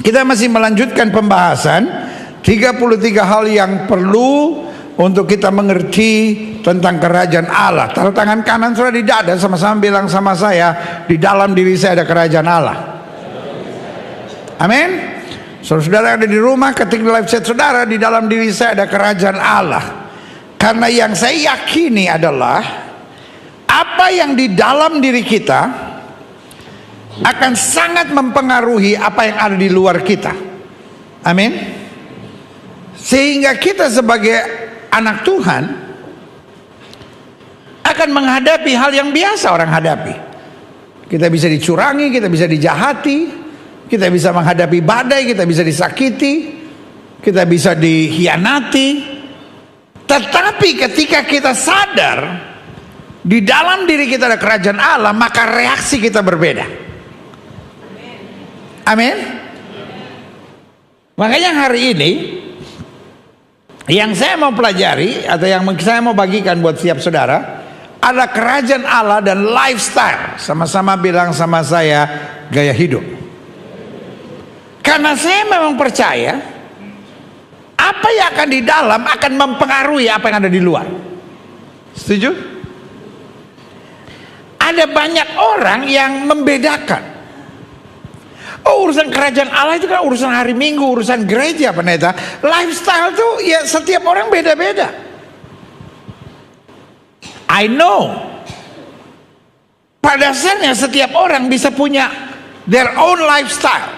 Kita masih melanjutkan pembahasan 33 hal yang perlu untuk kita mengerti tentang kerajaan Allah. Taruh tangan kanan saudara di dada, sama-sama bilang sama saya, di dalam diri saya ada kerajaan Allah. Amin. Saudara-saudara yang ada di rumah, ketik live chat saudara, di dalam diri saya ada kerajaan Allah. Karena yang saya yakini adalah apa yang di dalam diri kita akan sangat mempengaruhi apa yang ada di luar kita. Amin. Sehingga kita sebagai anak Tuhan akan menghadapi hal yang biasa orang hadapi. Kita bisa dicurangi, kita bisa dijahati, kita bisa menghadapi badai, kita bisa disakiti, kita bisa dikhianati. Tetapi ketika kita sadar di dalam diri kita ada kerajaan Allah, maka reaksi kita berbeda. Amin. Makanya hari ini yang saya mau pelajari atau yang saya mau bagikan buat setiap saudara ada kerajaan Allah dan lifestyle. Sama-sama bilang sama saya, gaya hidup. Karena saya memang percaya apa yang akan di dalam akan mempengaruhi apa yang ada di luar. Setuju? Ada banyak orang yang membedakan. Oh, urusan kerajaan Allah itu kan urusan hari Minggu, urusan gereja, pendeta. Lifestyle tuh ya setiap orang beda-beda. I know. Pada dasarnya setiap orang bisa punya their own lifestyle.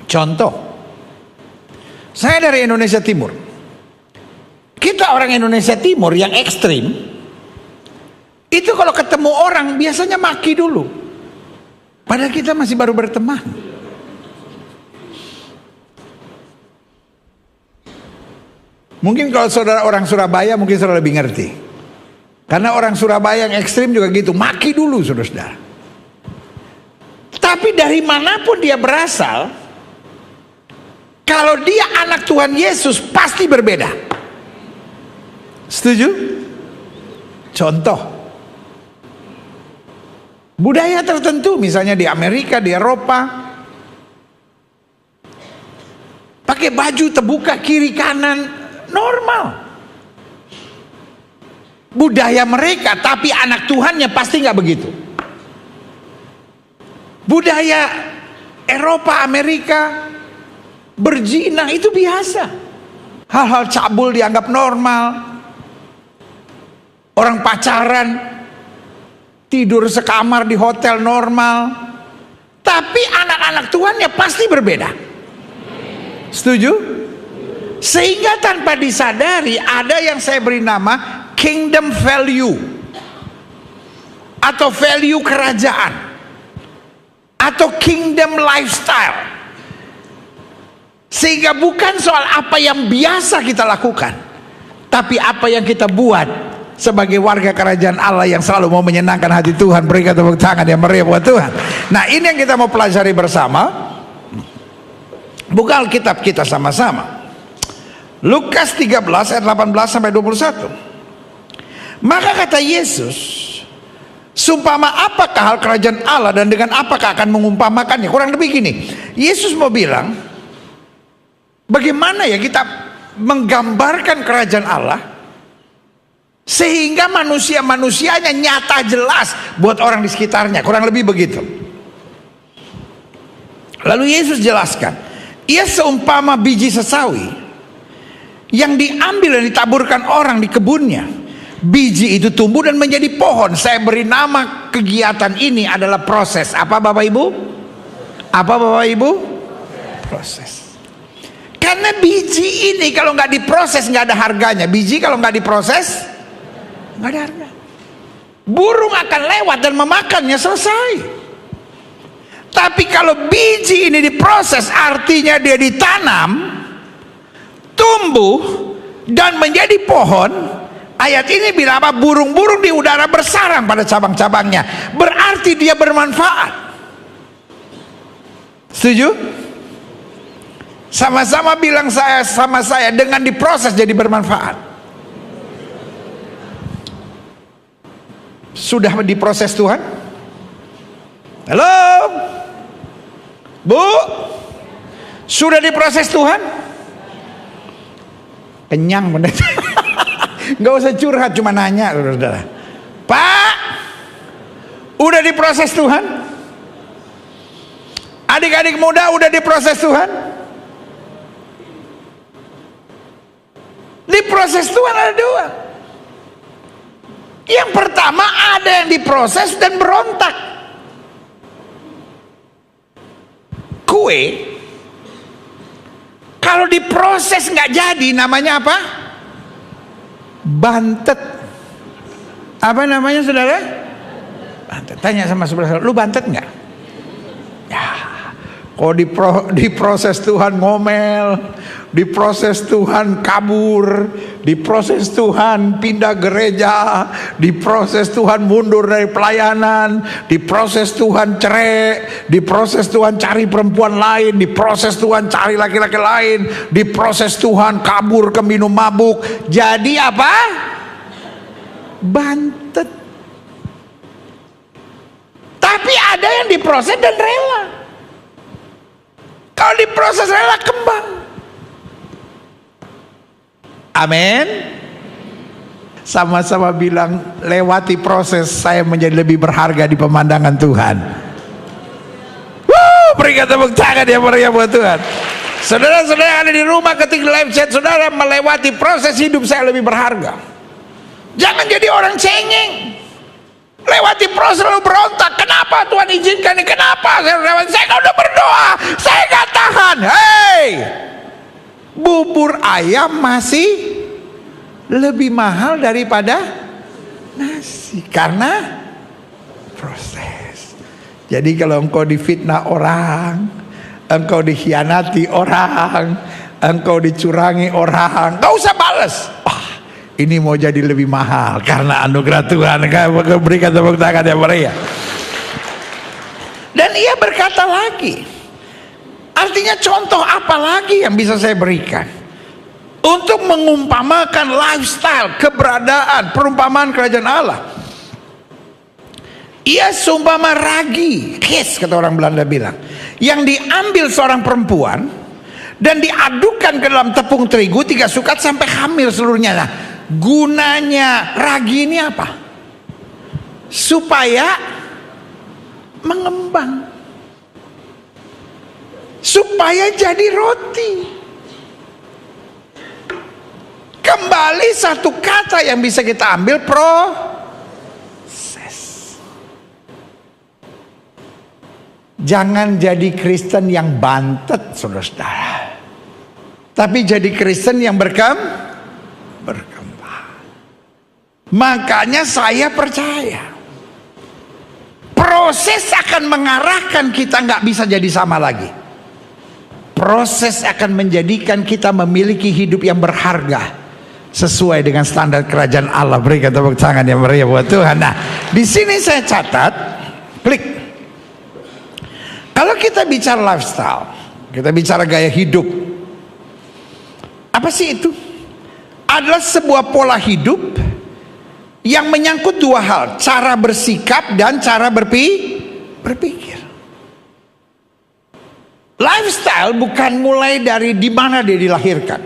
Contoh, saya dari Indonesia Timur. Kita orang Indonesia Timur yang ekstrim, itu kalau ketemu orang biasanya maki dulu. Padahal kita masih baru berteman. Mungkin kalau saudara orang Surabaya, mungkin saudara lebih ngerti. Karena orang Surabaya yang ekstrim juga gitu, maki dulu saudara. Tapi dari manapun dia berasal, kalau dia anak Tuhan Yesus pasti berbeda. Setuju? Contoh, budaya tertentu misalnya di Amerika, di Eropa, pakai baju terbuka kiri kanan, normal. Budaya mereka, tapi anak Tuhannya pasti nggak begitu. Budaya Eropa, Amerika, berzina itu biasa. Hal-hal cabul dianggap normal. Orang pacaran, tidur sekamar di hotel normal. Tapi anak-anak Tuhannya pasti berbeda. Setuju? Sehingga tanpa disadari ada yang saya beri nama kingdom value, atau value kerajaan, atau kingdom lifestyle. Sehingga bukan soal apa yang biasa kita lakukan, tapi apa yang kita buat sebagai warga kerajaan Allah yang selalu mau menyenangkan hati Tuhan. Berikan tepuk tangan yang meriah buat Tuhan. Nah, ini yang kita mau pelajari bersama. Buka Alkitab kita sama-sama. Lukas 13 ayat 18 sampai 21. Maka kata Yesus, sumpama apakah hal kerajaan Allah dan dengan apakah akan mengumpamakannya? Kurang lebih gini, Yesus mau bilang, bagaimana ya kita menggambarkan kerajaan Allah sehingga manusia-manusianya nyata jelas buat orang di sekitarnya. Kurang lebih begitu. Lalu Yesus jelaskan, ia seumpama biji sesawi yang diambil dan ditaburkan orang di kebunnya. Biji itu tumbuh dan menjadi pohon. Saya beri nama kegiatan ini adalah proses. Apa Bapak Ibu? Apa Bapak Ibu? Proses. Karena biji ini kalau nggak diproses nggak ada harganya. Biji kalau nggak diproses nggak ada harga. Burung akan lewat dan memakannya, selesai. Tapi kalau biji ini diproses, artinya dia ditanam, tumbuh dan menjadi pohon. Ayat ini bilang apa? Burung-burung di udara bersarang pada cabang-cabangnya. Berarti dia bermanfaat. Setuju? Sama-sama bilang sama saya, dengan diproses jadi bermanfaat. Sudah diproses Tuhan? Halo? Bu, sudah diproses Tuhan? Kenyang pendeta. Nggak usah curhat, cuma nanya, saudara. Pak, udah diproses Tuhan? Adik-adik muda udah diproses Tuhan? Diproses Tuhan ada dua. Yang pertama, ada yang diproses dan berontak. Kue kalau diproses nggak jadi, namanya apa? Bantet. Apa namanya, saudara? Bantet. Tanya sama sebelah, lu bantet nggak? Ya, kalau diproses Tuhan ngomel, diproses Tuhan kabur, diproses Tuhan pindah gereja, diproses Tuhan mundur dari pelayanan, diproses Tuhan cerai, diproses Tuhan cari perempuan lain, diproses Tuhan cari laki-laki lain, diproses Tuhan kabur ke minum mabuk. Jadi apa? Bantet. Tapi ada yang diproses dan rela. Kalau diproses rela, kembang. Amin. Sama-sama bilang, lewati proses saya menjadi lebih berharga di pemandangan Tuhan. Berikan tepuk tangan yang meriah buat Tuhan. Saudara-saudara yang ada di rumah, ketika live chat saudara, melewati proses hidup saya lebih berharga. Jangan jadi orang cengeng. Lewati proses lalu berontak. Kenapa Tuhan izinkan ini? Kenapa saya lewati? Saya udah berdoa, saya gak tahan. Hei, bubur ayam masih lebih mahal daripada nasi, karena proses. Jadi kalau engkau difitnah orang, engkau dikhianati orang, engkau dicurangi orang, gak usah balas. Ini mau jadi lebih mahal karena anugerah Tuhan. Berikan tepuk tangan yang meriah. Dan ia berkata lagi, artinya contoh apa lagi yang bisa saya berikan untuk mengumpamakan lifestyle, keberadaan, perumpamaan kerajaan Allah? Ia seumpama ragi, kes kata orang Belanda bilang, yang diambil seorang perempuan dan diadukkan ke dalam tepung terigu 3 sukat sampai hamil seluruhnya. Nah, gunanya ragi ini apa? Supaya mengembang, supaya jadi roti. Kembali satu kata yang bisa kita ambil, proses. Jangan jadi Kristen yang bantet, saudara-saudara, tapi jadi Kristen yang berkembang. Makanya saya percaya proses akan mengarahkan kita nggak bisa jadi sama lagi. Proses akan menjadikan kita memiliki hidup yang berharga sesuai dengan standar kerajaan Allah. Berikan tepuk tangan yang meriah buat Tuhan. Nah, di sini saya catat, klik. Kalau kita bicara lifestyle, kita bicara gaya hidup, apa sih itu? Adalah sebuah pola hidup yang menyangkut dua hal, cara bersikap dan cara berpikir. Lifestyle bukan mulai dari di mana dia dilahirkan.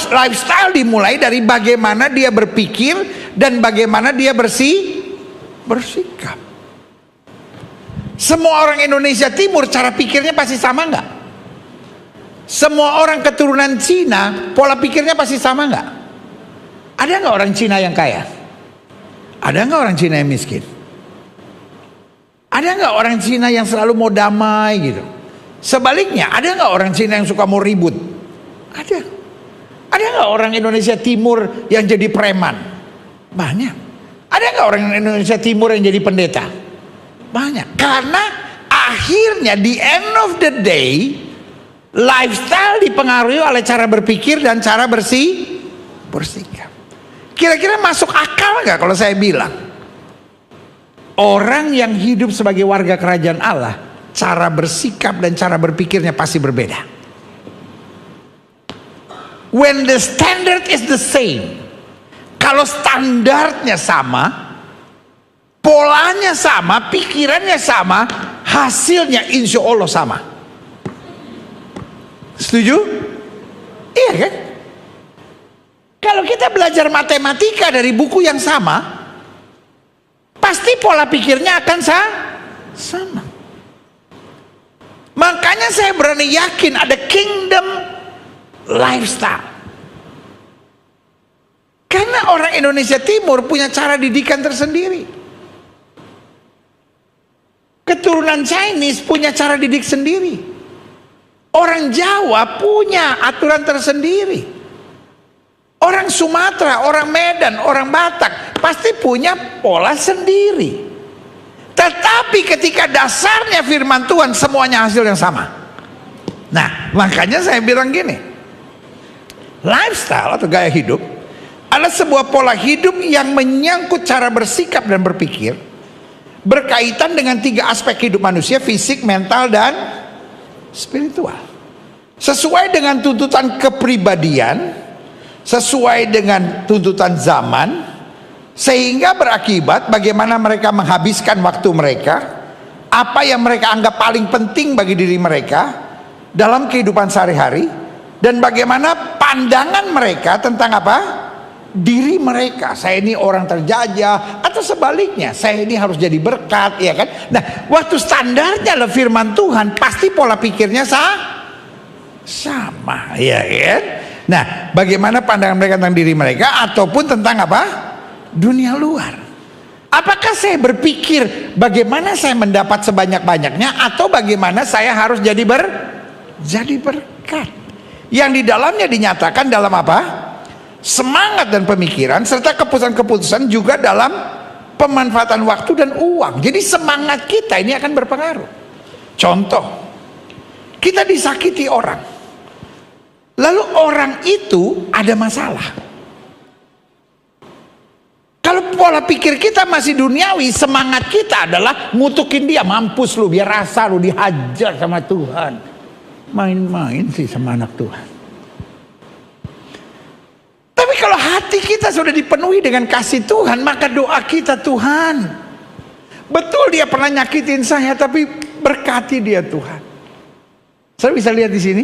Lifestyle dimulai dari bagaimana dia berpikir dan bagaimana dia bersikap. Semua orang Indonesia Timur cara pikirnya pasti sama nggak? Semua orang keturunan Cina pola pikirnya pasti sama nggak? Ada nggak orang Cina yang kaya? Ada nggak orang Cina yang miskin? Ada nggak orang Cina yang selalu mau damai gitu? Sebaliknya, ada nggak orang Cina yang suka mau ribut? Ada. Ada nggak orang Indonesia Timur yang jadi preman? Banyak. Ada nggak orang Indonesia Timur yang jadi pendeta? Banyak. Karena akhirnya the end of the day, lifestyle dipengaruhi oleh cara berpikir dan cara bersikap. Kira-kira masuk akal nggak kalau saya bilang orang yang hidup sebagai warga kerajaan Allah, cara bersikap dan cara berpikirnya pasti berbeda. When the standard is the same, kalau standarnya sama, polanya sama, pikirannya sama, hasilnya insya Allah sama. Setuju? Iya kan? Kalau kita belajar matematika dari buku yang sama, pasti pola pikirnya akan sama. Makanya saya berani yakin ada kingdom lifestyle. Karena orang Indonesia Timur punya cara didikan tersendiri. Keturunan Chinese punya cara didik sendiri. Orang Jawa punya aturan tersendiri. Orang Sumatera, orang Medan, orang Batak pasti punya pola sendiri. Tetapi ketika dasarnya firman Tuhan, semuanya hasil yang sama. Nah, makanya saya bilang gini, lifestyle atau gaya hidup adalah sebuah pola hidup yang menyangkut cara bersikap dan berpikir, berkaitan dengan 3 aspek hidup manusia: fisik, mental, dan spiritual. Sesuai dengan tuntutan kepribadian, sesuai dengan tuntutan zaman, sehingga berakibat bagaimana mereka menghabiskan waktu mereka, apa yang mereka anggap paling penting bagi diri mereka dalam kehidupan sehari-hari, dan bagaimana pandangan mereka tentang apa? Diri mereka. Saya ini orang terjajah, atau sebaliknya, saya ini harus jadi berkat, ya kan? Nah, waktu standarnya adalah firman Tuhan, pasti pola pikirnya sama, ya kan? Nah, bagaimana pandangan mereka tentang diri mereka ataupun tentang apa? Dunia luar. Apakah saya berpikir bagaimana saya mendapat sebanyak-banyaknya, atau bagaimana saya harus jadi berkat? Yang di dalamnya dinyatakan dalam apa? Semangat dan pemikiran serta keputusan-keputusan, juga dalam pemanfaatan waktu dan uang. Jadi semangat kita ini akan berpengaruh. Contoh, kita disakiti orang, lalu orang itu ada masalah. Kalau pola pikir kita masih duniawi, semangat kita adalah ngutukin dia, mampus lu, biar rasa lu dihajar sama Tuhan. Main-main sih sama anak Tuhan. Tapi kalau hati kita sudah dipenuhi dengan kasih Tuhan, maka doa kita, Tuhan, betul dia pernah nyakitin saya, tapi berkati dia Tuhan. Saya bisa lihat di sini.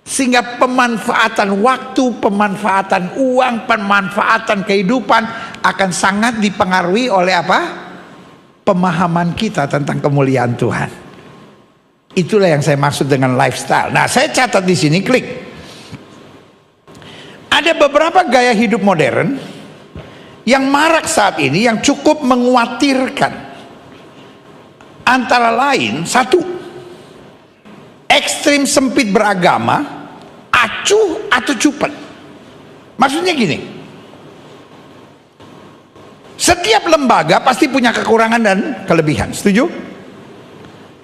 Sehingga pemanfaatan waktu, pemanfaatan uang, pemanfaatan kehidupan akan sangat dipengaruhi oleh apa? Pemahaman kita tentang kemuliaan Tuhan. Itulah yang saya maksud dengan lifestyle. Nah, saya catat di sini, klik. Ada beberapa gaya hidup modern yang marak saat ini, yang cukup mengkhawatirkan. Antara lain, 1, ekstrim sempit beragama, acuh atau cupet. Maksudnya gini, setiap lembaga pasti punya kekurangan dan kelebihan. Setuju?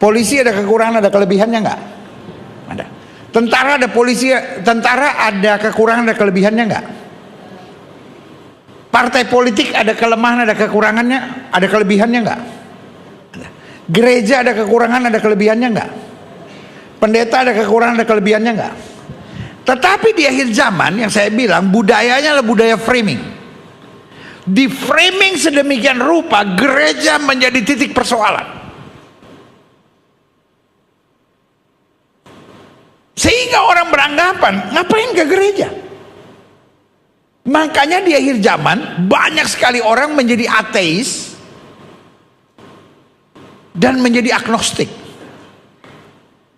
Polisi ada kekurangan, ada kelebihannya enggak? Ada. Tentara ada tentara ada kekurangan, ada kelebihannya enggak? Partai politik ada kelemahan, ada kekurangannya, ada kelebihannya enggak? Ada. Gereja ada kekurangan, ada kelebihannya enggak? Pendeta ada kekurangan, ada kelebihannya enggak? Tetapi di akhir zaman, yang saya bilang, budayanya adalah budaya framing. Di framing sedemikian rupa, gereja menjadi titik persoalan. Sehingga orang beranggapan, ngapain ke gereja? Makanya di akhir zaman, banyak sekali orang menjadi ateis dan menjadi agnostik.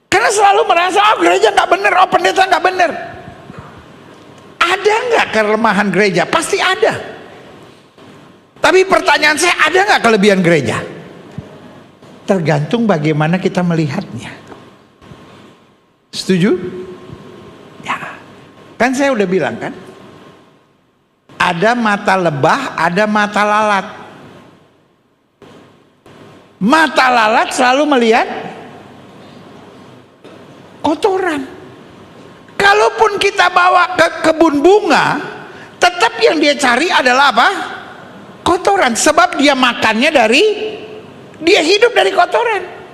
Karena selalu merasa, oh gereja nggak benar, oh pendeta nggak benar. Ada nggak kelemahan gereja? Pasti ada. Tapi pertanyaan saya, ada nggak kelebihan gereja? Tergantung bagaimana kita melihatnya. Setuju? Ya. Kan saya udah bilang kan, ada mata lebah, ada mata lalat. Mata lalat selalu melihat kotoran. Kalaupun kita bawa ke kebun bunga, tetap yang dia cari adalah apa? Kotoran. Sebab dia makannya dia hidup dari kotoran.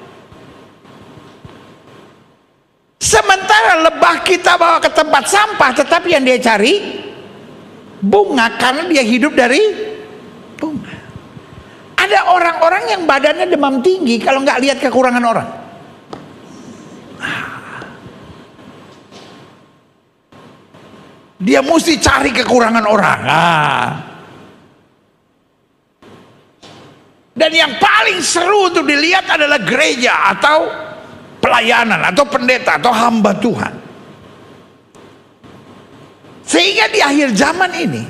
Sementara lebah kita bawa ke tempat sampah, tetapi yang dia cari bunga, karena dia hidup dari bunga. Ada Ada orang-orang yang badannya demam tinggi kalau nggak lihat kekurangan orang. Dia mesti cari kekurangan orang. Dan yang paling seru untuk dilihat adalah gereja atau pelayanan atau pendeta atau hamba Tuhan. Sehingga di akhir zaman ini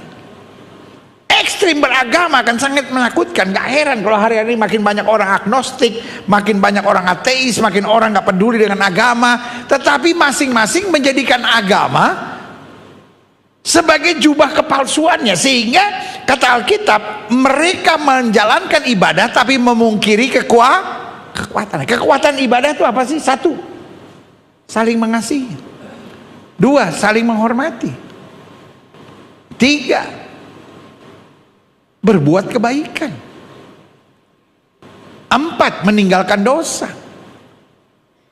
ekstrim beragama akan sangat menakutkan. Gak heran kalau hari-hari makin banyak orang agnostik, makin banyak orang ateis, makin orang gak peduli dengan agama, tetapi masing-masing menjadikan agama sebagai jubah kepalsuannya. Sehingga kata Alkitab, mereka menjalankan ibadah tapi memungkiri kekuatan. Kekuatan ibadah itu apa sih? 1, saling mengasihi. 2, saling menghormati. 3, berbuat kebaikan. 4, meninggalkan dosa.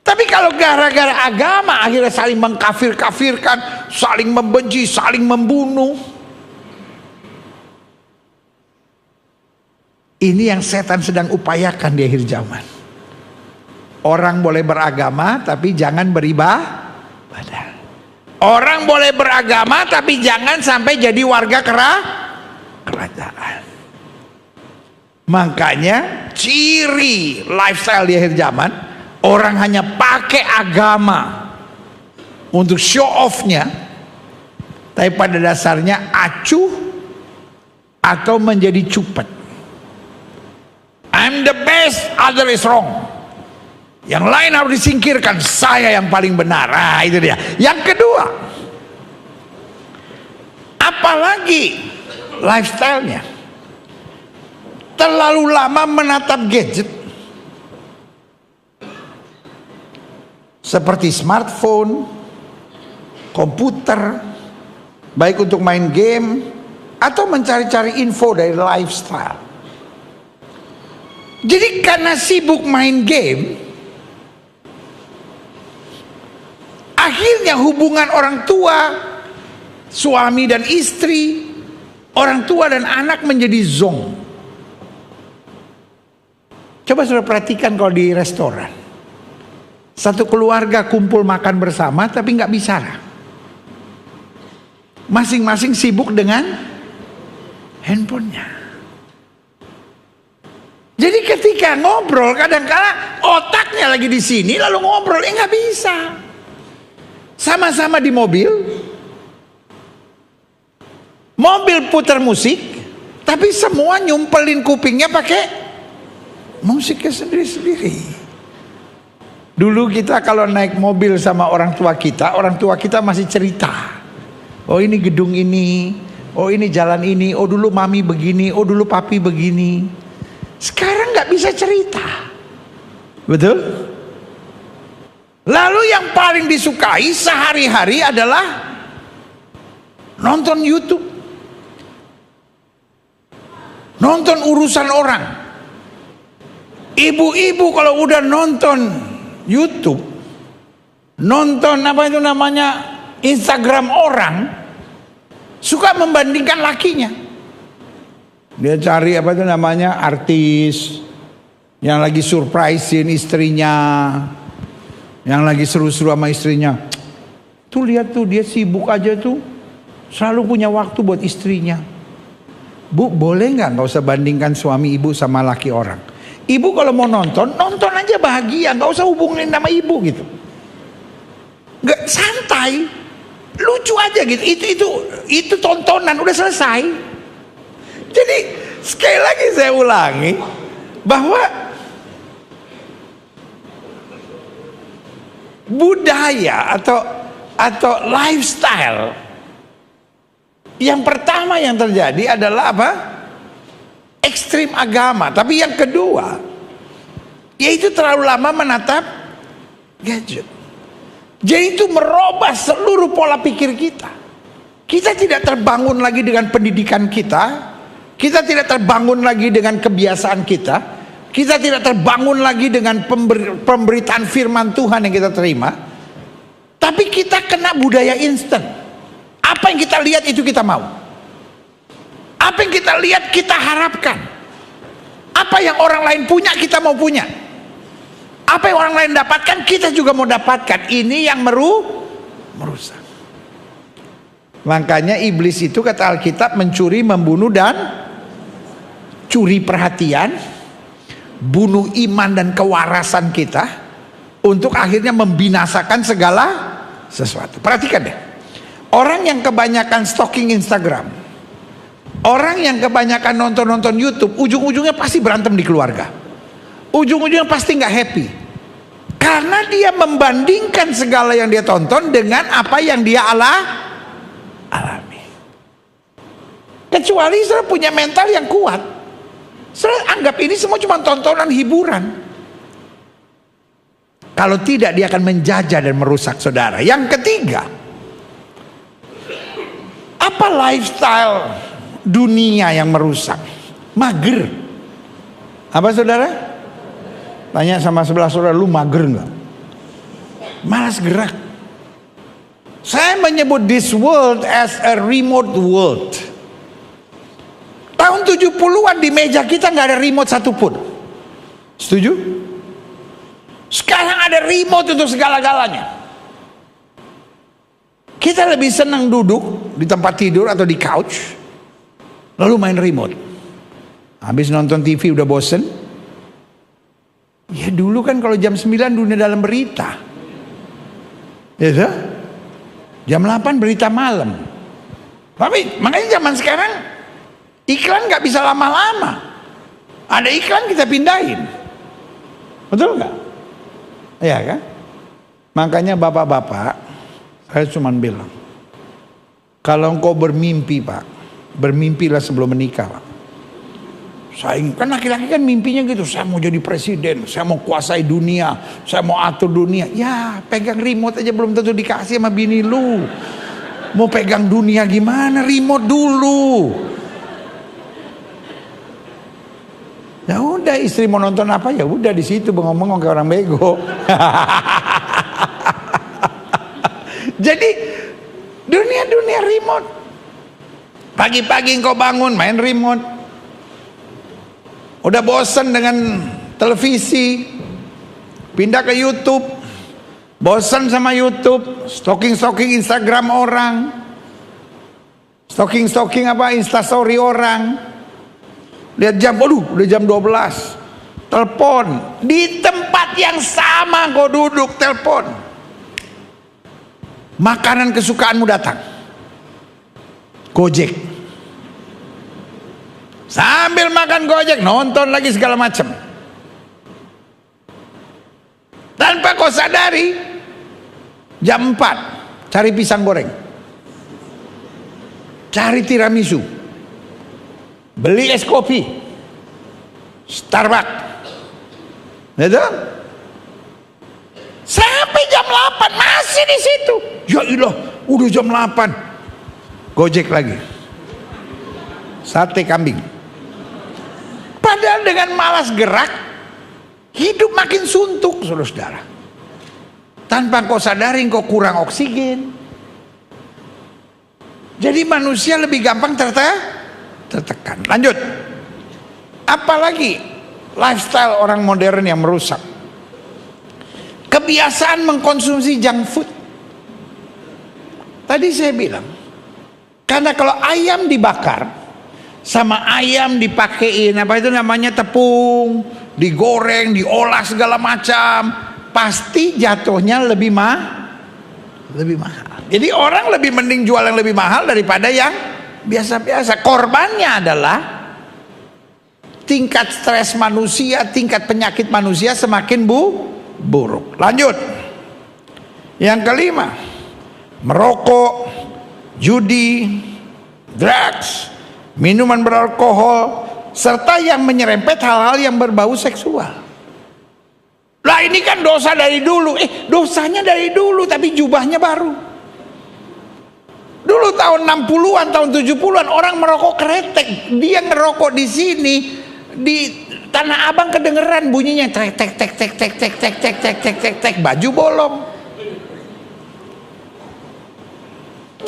Tapi kalau gara-gara agama akhirnya saling mengkafir-kafirkan, saling membenci, saling membunuh. Ini yang setan sedang upayakan di akhir zaman. Orang boleh beragama tapi jangan beribadah. Orang boleh beragama tapi jangan sampai jadi warga kerajaan. Makanya ciri lifestyle di akhir zaman, orang hanya pakai agama untuk show off-nya, tapi pada dasarnya acuh atau menjadi cupet. I'm the best, other is wrong. Yang lain harus disingkirkan, saya yang paling benar. Nah, itu dia. Yang kedua, apalagi lifestyle-nya terlalu lama menatap gadget seperti smartphone, komputer, baik untuk main game atau mencari-cari info dari lifestyle. Jadi karena sibuk main game, akhirnya hubungan orang tua, suami dan istri, orang tua dan anak menjadi zonk. Coba saudara perhatikan kalau di restoran, satu keluarga kumpul makan bersama tapi nggak bicara, masing-masing sibuk dengan handphonenya. Jadi ketika ngobrol, kadang-kala otaknya lagi di sini lalu ngobrol, nggak bisa. Sama-sama di mobil putar musik, tapi semua nyumpelin kupingnya pakai musiknya sendiri-sendiri. Dulu kita kalau naik mobil sama orang tua kita masih cerita. Oh ini gedung ini, oh ini jalan ini, oh dulu mami begini, oh dulu papi begini. Sekarang nggak bisa cerita, betul? Lalu yang paling disukai sehari-hari adalah nonton YouTube, nonton urusan orang. Ibu-ibu kalau udah nonton YouTube, nonton apa itu namanya Instagram orang, suka membandingkan lakinya. Dia cari apa itu namanya artis yang lagi surprisein istrinya, yang lagi seru-seru sama istrinya. Tuh lihat tuh dia sibuk aja tuh, selalu punya waktu buat istrinya. Bu, boleh nggak usah bandingkan suami ibu sama laki orang. Ibu kalau mau nonton aja bahagia, nggak usah hubungin sama ibu gitu. Nggak, santai, lucu aja gitu. Itu tontonan udah selesai. Jadi sekali lagi saya ulangi bahwa budaya atau lifestyle yang pertama yang terjadi adalah apa? Ekstrim agama. Tapi yang kedua, yaitu terlalu lama menatap gadget. Jadi itu merubah seluruh pola pikir kita. Kita tidak terbangun lagi dengan pendidikan kita. Kita tidak terbangun lagi dengan kebiasaan kita. Kita tidak terbangun lagi dengan pemberitaan firman Tuhan yang kita terima. Tapi kita kena budaya instan. Apa yang kita lihat itu kita mau. Apa yang kita lihat kita harapkan. Apa yang orang lain punya kita mau punya. Apa yang orang lain dapatkan kita juga mau dapatkan. Ini yang merusak. Makanya iblis itu kata Alkitab mencuri, membunuh dan curi perhatian, bunuh iman dan kewarasan kita untuk akhirnya membinasakan segala sesuatu. Perhatikan deh. Orang yang kebanyakan stalking Instagram, orang yang kebanyakan nonton YouTube, ujung-ujungnya pasti berantem di keluarga. Ujung-ujungnya pasti nggak happy. Karena dia membandingkan segala yang dia tonton dengan apa yang dia alami. Kecuali saudara punya mental yang kuat, saudara anggap ini semua cuma tontonan hiburan. Kalau tidak, dia akan menjajah dan merusak saudara. Yang ketiga, apa lifestyle dunia yang merusak? Mager. Apa saudara? Tanya sama sebelah saudara, lu mager nggak? Malas gerak. Saya menyebut this world as a remote world. Tahun 70-an di meja kita nggak ada remote satupun. Setuju? Sekarang ada remote untuk segala-galanya. Kita lebih senang duduk di tempat tidur atau di couch, lalu main remote. Habis nonton TV udah bosen. Ya dulu kan kalau jam 9 dunia dalam berita. Ya so? Jam 8 berita malam. Tapi makanya zaman sekarang iklan nggak bisa lama-lama. Ada iklan kita pindahin. Betul nggak? Ya kan? Makanya bapak-bapak, saya cuma bilang, kalau engkau bermimpi Pak, bermimpilah sebelum menikah Pak. Kan laki-laki kan mimpinya gitu, saya mau jadi presiden, saya mau kuasai dunia, saya mau atur dunia. Ya pegang remote aja belum tentu dikasih sama bini lu. Mau pegang dunia gimana, remote dulu. Ya udah, istri mau nonton apa ya udah di situ bengong-bengong kayak orang bego. Jadi dunia remote. Pagi-pagi engkau bangun main remote. Udah bosan dengan televisi, pindah ke YouTube. Bosan sama YouTube, stalking Instagram orang, stalking Instastory orang. Lihat jam, waduh udah jam 12. Telepon di tempat yang sama, kau duduk telepon. Makanan kesukaanmu datang, Gojek. Sambil makan Gojek nonton lagi segala macam. Tanpa kau sadari, jam 4 cari pisang goreng, cari tiramisu, beli es kopi Starbucks. Gitu? Sampai jam 8 masih di situ. Ya ilah, udah jam 8. Gojek lagi. Sate kambing. Padahal dengan malas gerak, hidup makin suntuk, saudara-saudara. Tanpa kau sadari kau kurang oksigen. Jadi manusia lebih gampang tertekan. Lanjut. Apalagi lifestyle orang modern yang merusak. Kebiasaan mengkonsumsi junk food. Tadi saya bilang, karena kalau ayam dibakar sama ayam dipakein apa itu namanya tepung, digoreng, diolah segala macam, pasti jatuhnya lebih mahal. Jadi orang lebih mending jual yang lebih mahal daripada yang biasa-biasa. Korbannya adalah tingkat stres manusia, tingkat penyakit manusia semakin buruk. Lanjut. Yang kelima, merokok, judi, drugs, minuman beralkohol, serta yang menyerempet hal-hal yang berbau seksual. Lah ini kan dosa dari dulu. Dosanya dari dulu tapi jubahnya baru. Dulu tahun 60-an, tahun 70-an orang merokok kretek. Dia ngerokok di sini, di Tanah Abang kedengeran bunyinya tek tek tek tek tek tek tek tek tek tek tek tek, baju bolong.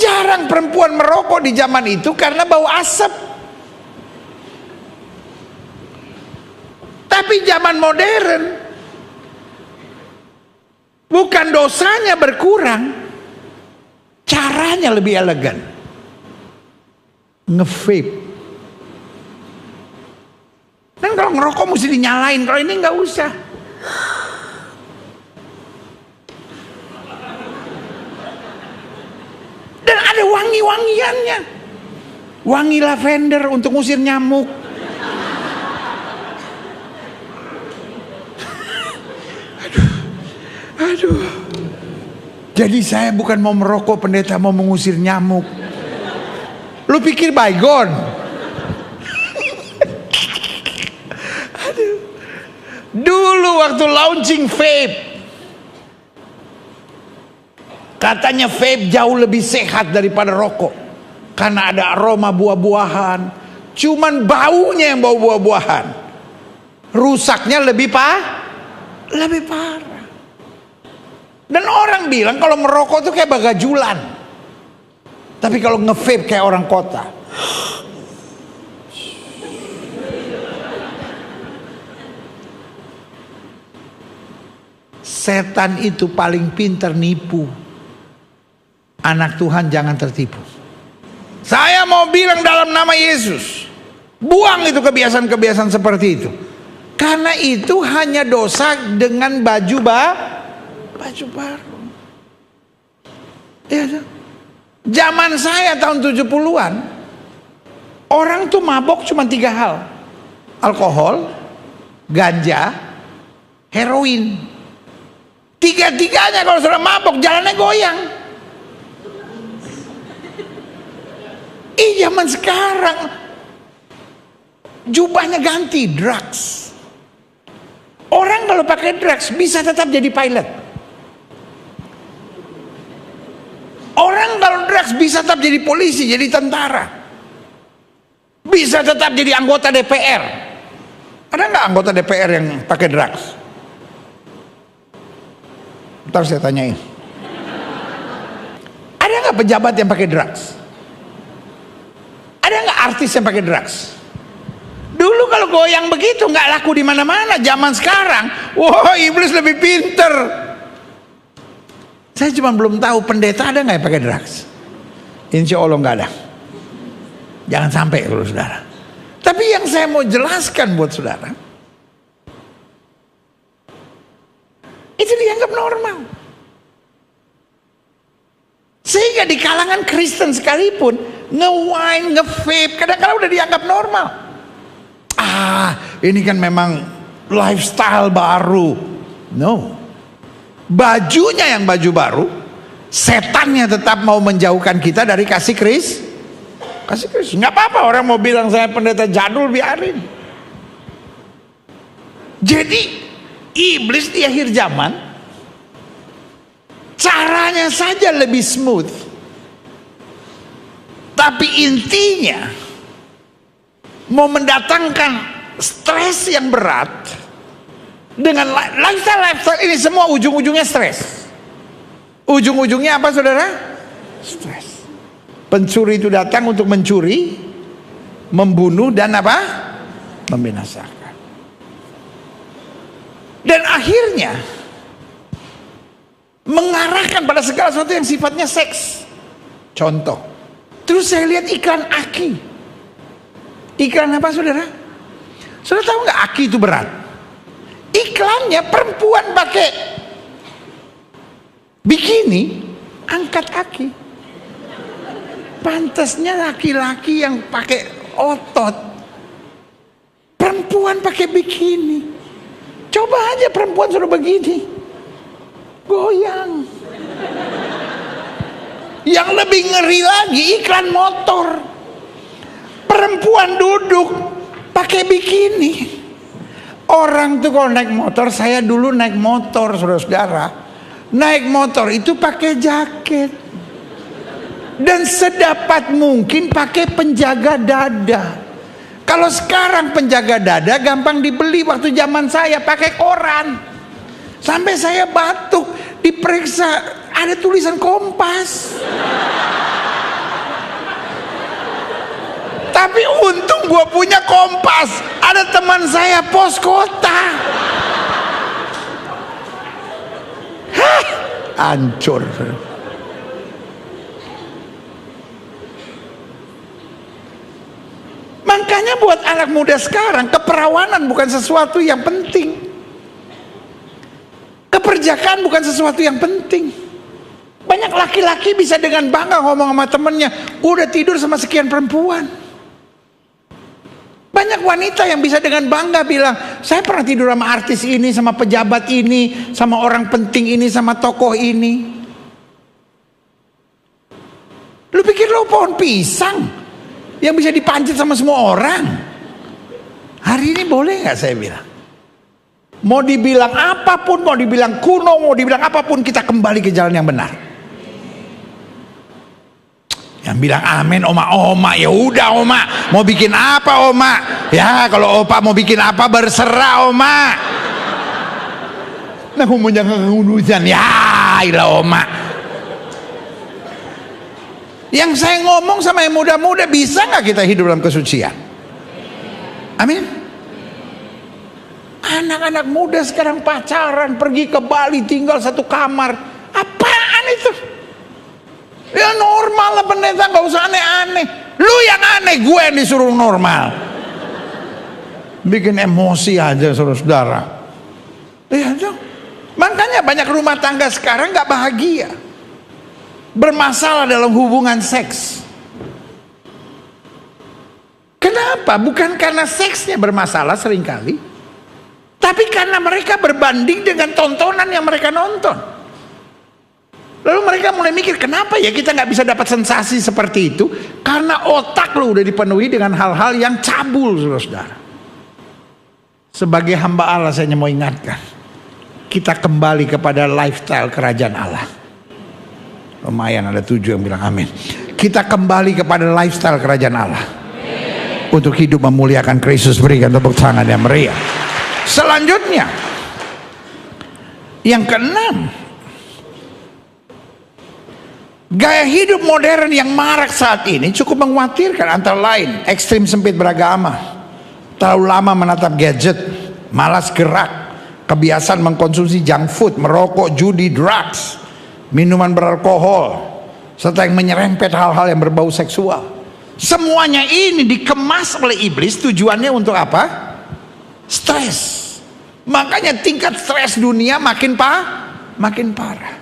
Jarang perempuan merokok di zaman itu karena bau asap. Tapi zaman modern, bukan dosanya berkurang, caranya lebih elegan. Nge-vape. Dan kalau ngerokok mesti dinyalain, kalau ini nggak usah. Dan ada wangi-wangiannya. Wangi lavender untuk ngusir nyamuk. Aduh. Jadi saya bukan mau merokok, pendeta, mau mengusir nyamuk. Lu pikir baygon? Aduh. Dulu waktu launching vape, katanya vape jauh lebih sehat daripada rokok, karena ada aroma buah-buahan. Cuman baunya yang bau buah-buahan, rusaknya lebih parah. Dan orang bilang kalau merokok itu kayak bagajulan. Tapi kalau nge-vape kayak orang kota. Setan itu paling pintar nipu. Anak Tuhan jangan tertipu. Saya mau bilang dalam nama Yesus, buang itu kebiasaan-kebiasaan seperti itu. Karena itu hanya dosa dengan baju baru. Ya, zaman saya tahun 70-an, orang tuh mabok cuma 3 hal. Alkohol, ganja, heroin. 3-tiganya kalau sudah mabok jalannya goyang. Zaman sekarang jubahnya ganti, drugs. Orang kalau pakai drugs bisa tetap jadi pilot. Orang kalau drugs bisa tetap jadi polisi, jadi tentara. Bisa tetap jadi anggota DPR. Ada nggak anggota DPR yang pakai drugs? Ntar saya tanyain. Ada nggak pejabat yang pakai drugs? Ada nggak artis yang pakai drugs? Dulu kalau goyang begitu nggak laku di mana-mana. Zaman sekarang, wah, iblis lebih pinter. Saya cuma belum tahu pendeta ada nggak yang pakai drugs. Insya Allah nggak ada. Jangan sampai kalau saudara. Tapi yang saya mau jelaskan buat saudara, itu dianggap normal. Sehingga di kalangan Kristen sekalipun nge-wine, nge-vape kadang-kadang udah dianggap normal. Ini kan memang lifestyle baru. No. Bajunya yang baju baru, setannya tetap mau menjauhkan kita dari kasih Kristus. Nggak apa-apa orang mau bilang saya pendeta jadul, biarin. Jadi iblis di akhir zaman caranya saja lebih smooth, tapi intinya mau mendatangkan stres yang berat. Dengan lifestyle ini semua ujung-ujungnya stres. Ujung-ujungnya apa saudara? Stres. Pencuri itu datang untuk mencuri, membunuh, dan apa? Membinasakan. Dan akhirnya mengarahkan pada segala sesuatu yang sifatnya seks. Contoh, terus saya lihat iklan Aki. Iklan apa saudara? Saudara tahu nggak Aki itu berat? Iklannya perempuan pakai bikini, angkat kaki. Pantasnya laki-laki yang pakai otot, perempuan pakai bikini. Coba aja perempuan suruh begini, goyang. Yang lebih ngeri lagi iklan motor, perempuan duduk pakai bikini. Orang tuh kalau naik motor, saya dulu naik motor saudara-saudara, naik motor itu pakai jaket dan sedapat mungkin pakai penjaga dada. Kalau sekarang penjaga dada gampang dibeli, waktu zaman saya pakai koran. Sampai saya batuk, diperiksa ada tulisan Kompas. Tapi untung gue punya Kompas. Ada teman saya pos kota. Hah, hancur. Makanya buat anak muda sekarang, keperawanan bukan sesuatu yang penting. Keperjakaan bukan sesuatu yang penting. Banyak laki-laki bisa dengan bangga ngomong sama temennya, udah tidur sama sekian perempuan. Banyak wanita yang bisa dengan bangga bilang, saya pernah tidur sama artis ini, sama pejabat ini, sama orang penting ini, sama tokoh ini. Lu pikir lu pohon pisang yang bisa dipanjat sama semua orang? Hari ini boleh gak saya bilang? Mau dibilang apapun, mau dibilang kuno, mau dibilang apapun, kita kembali ke jalan yang benar. Yang bilang amin oma, ya udah oma, mau bikin apa oma? Ya kalau opa mau bikin apa berserah oma. Nah mau jangan ngunusan ya ilah oma. Yang saya ngomong sama yang muda-muda, bisa nggak kita hidup dalam kesucian? Amin. Anak-anak muda sekarang pacaran, pergi ke Bali, tinggal satu kamar. Apaan itu? Ya normal lah pendeta, nggak usah aneh-aneh. Lu yang aneh, gue yang disuruh normal. Bikin emosi aja saudara-saudara. Ya dong. Makanya banyak rumah tangga sekarang nggak bahagia, bermasalah dalam hubungan seks. Kenapa? Bukan karena seksnya bermasalah seringkali, tapi karena mereka berbanding dengan tontonan yang mereka nonton. Lalu mereka mulai mikir, kenapa ya kita nggak bisa dapat sensasi seperti itu? Karena otak lo udah dipenuhi dengan hal-hal yang cabul, saudara. Sebagai hamba Allah saya mau ingatkan, kita kembali kepada lifestyle kerajaan Allah. Lumayan ada 7 yang bilang amin. Kita kembali kepada lifestyle kerajaan Allah. Untuk hidup memuliakan Kristus, berikan tepuk tangan yang meriah. Selanjutnya, yang keenam, gaya hidup modern yang marak saat ini cukup mengkhawatirkan. Antara lain, ekstrim sempit beragama, terlalu lama menatap gadget, malas gerak, kebiasaan mengkonsumsi junk food, merokok, judi, drugs, minuman beralkohol, serta yang menyerempet hal-hal yang berbau seksual. Semuanya ini dikemas oleh iblis, tujuannya untuk apa? Stres. Makanya tingkat stres dunia makin parah.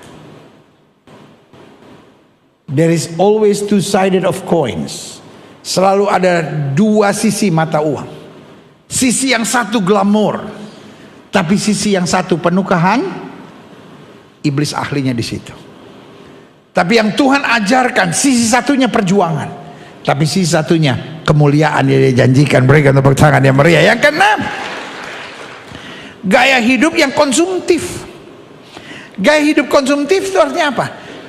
There is always two sided of coins. Selalu ada dua sisi mata uang. Sisi yang satu glamor, tapi sisi yang satu penuh iblis ahlinya di situ. Tapi yang Tuhan ajarkan, sisi satunya perjuangan, tapi sisi satunya kemuliaan yang dijanjikan. Berikan tepuk tangan yang meriah. Yang keenam, gaya hidup yang konsumtif. Gaya hidup konsumtif itu artinya apa?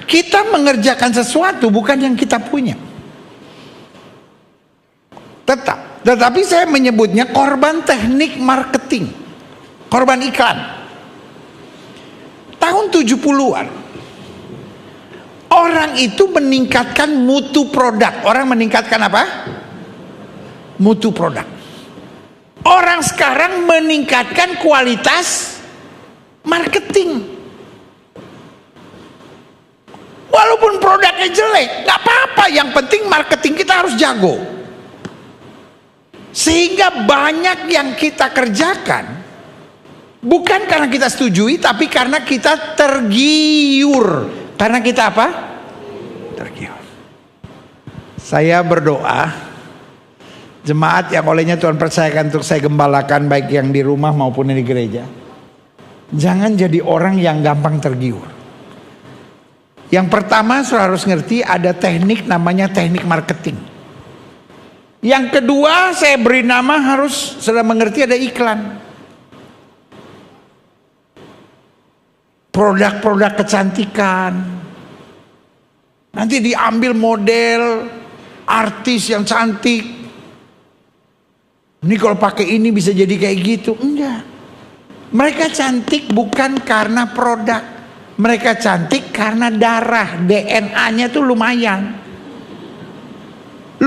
Kita mengerjakan sesuatu bukan yang kita punya. Tetapi saya menyebutnya korban teknik marketing, korban iklan. Tahun 70-an, orang itu meningkatkan mutu produk. Orang meningkatkan apa? Mutu produk. Orang sekarang meningkatkan kualitas marketing. Walaupun produknya jelek, gak apa-apa, yang penting marketing kita harus jago. Sehingga banyak yang kita kerjakan bukan karena kita setujui, tapi karena kita tergiur. Karena kita apa? Tergiur. Saya berdoa, jemaat yang olehnya Tuhan percayakan untuk saya gembalakan, baik yang di rumah maupun di gereja, jangan jadi orang yang gampang tergiur. Yang pertama, saudara harus ngerti ada teknik namanya teknik marketing. Yang kedua, saya beri nama, harus saudara mengerti, ada iklan. Produk-produk kecantikan. Nanti diambil model artis yang cantik. Ini kalau pakai ini bisa jadi kayak gitu. Enggak. Mereka cantik bukan karena produk. Mereka cantik karena darah, DNA-nya tuh lumayan.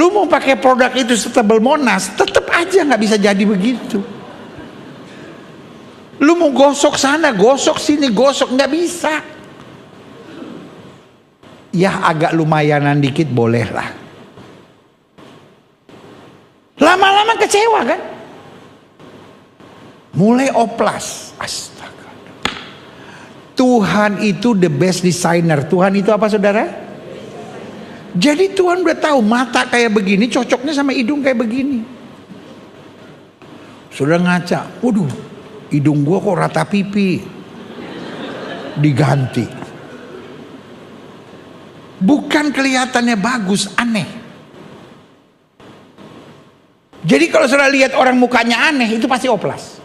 Lu mau pakai produk itu setebal Monas, tetap aja nggak bisa jadi begitu. Lu mau gosok sana, gosok sini, gosok, nggak bisa. Ya agak lumayanan dikit boleh lah. Lama-lama kecewa kan? Mulai oplas. Astaga. Tuhan itu the best designer. Tuhan itu apa saudara? Jadi Tuhan udah tahu mata kayak begini cocoknya sama hidung kayak begini. Sudah ngaca, waduh, hidung gua kok rata pipi. Diganti. Bukan kelihatannya bagus, aneh. Jadi kalau saudara lihat orang mukanya aneh, itu pasti oplas.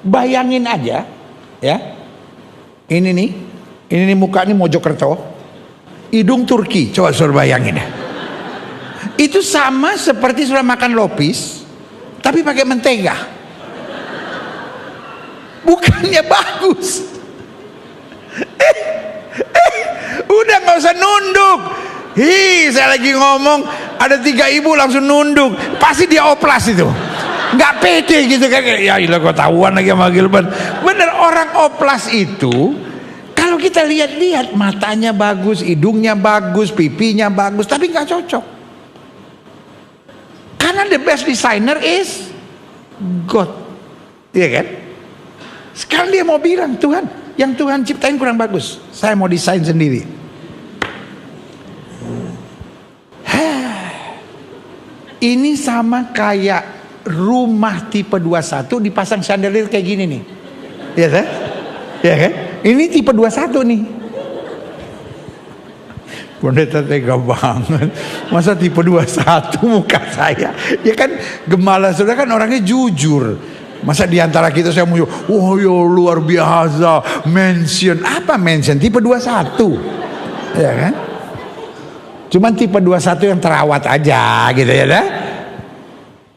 Bayangin aja, ya. Ini nih muka ini Mojokerto. Hidung Turki, coba saudara bayangin ya. Itu sama seperti saudara makan lopis, tapi pakai mentega. Bukannya bagus. Udah nggak usah nunduk. Saya lagi ngomong, ada 3 ibu langsung nunduk. Pasti dia oplas itu. Nggak pede gitu kan. Ya ilah kok tahuan lagi sama Gilbert. Bener, orang oplas itu kalau kita lihat-lihat matanya bagus, hidungnya bagus, pipinya bagus, tapi nggak cocok. Karena the best designer is God, iya kan? Sekarang dia mau bilang, Tuhan, yang Tuhan ciptain kurang bagus, saya mau desain sendiri. Ini sama kayak rumah tipe 21 dipasang chandelier kayak gini nih, iya kan? Iya kan? Ini tipe 21 nih. Pendeta tega banget. Masa tipe 21 muka saya? Ya kan gembala saudara kan orangnya jujur. Masa diantara kita saya mau, oh ya luar biasa, mention. Apa mention? Tipe 21. Ya kan? Cuman tipe 21 yang terawat aja gitu ya dah.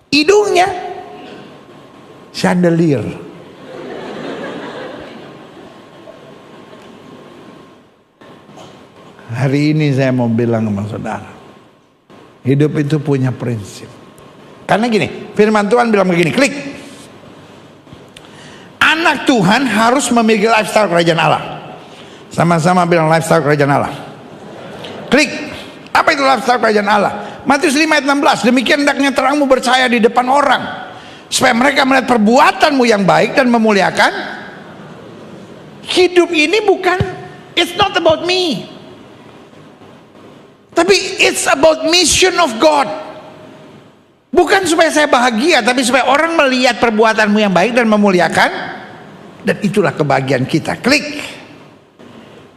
Hidungnya chandelier. Hari ini saya mau bilang sama saudara, hidup itu punya prinsip. Karena gini, firman Tuhan bilang begini, klik. Anak Tuhan harus memiliki lifestyle kerajaan Allah. Sama-sama bilang lifestyle kerajaan Allah. Klik. Apa itu lifestyle kerajaan Allah? Matius 5 ayat 16. Demikian hendaknya terangmu bercahaya di depan orang, supaya mereka melihat perbuatanmu yang baik dan memuliakan. Hidup ini bukan, it's not about me. Tapi it's about mission of God. Bukan supaya saya bahagia, tapi supaya orang melihat perbuatanmu yang baik dan memuliakan. Dan itulah kebahagiaan kita. Klik.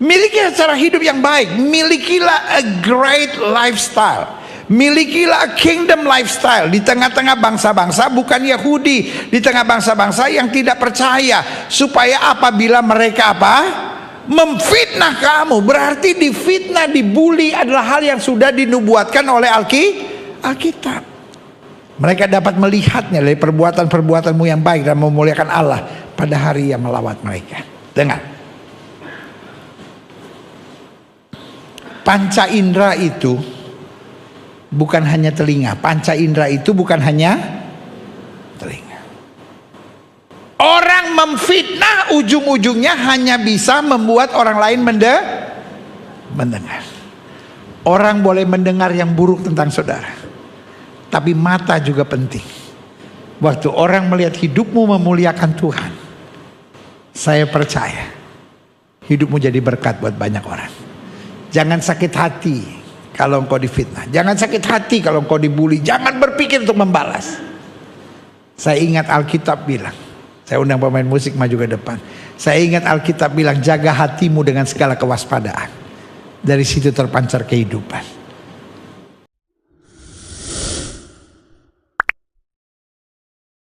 Milikilah cara hidup yang baik. Milikilah a great lifestyle. Milikilah a kingdom lifestyle. Di tengah-tengah bangsa-bangsa bukan Yahudi. Di tengah bangsa-bangsa yang tidak percaya. Supaya apabila mereka apa? Memfitnah kamu, berarti difitnah, dibully adalah hal yang sudah dinubuatkan oleh Alkitab. Mereka dapat melihatnya dari perbuatan-perbuatanmu yang baik dan memuliakan Allah pada hari yang melawat mereka. Dengar, panca indera itu bukan hanya telinga. Panca indera itu bukan hanya telinga. Orang memfitnah ujung-ujungnya hanya bisa membuat orang lain mendengar. Orang boleh mendengar yang buruk tentang saudara, tapi mata juga penting. Waktu orang melihat hidupmu memuliakan Tuhan, saya percaya hidupmu jadi berkat buat banyak orang. Jangan sakit hati kalau engkau difitnah. Jangan sakit hati kalau engkau dibully. Jangan berpikir untuk membalas. Saya ingat Alkitab bilang, saya undang pemain musik maju ke depan. Saya ingat Alkitab bilang, jaga hatimu dengan segala kewaspadaan. Dari situ terpancar kehidupan.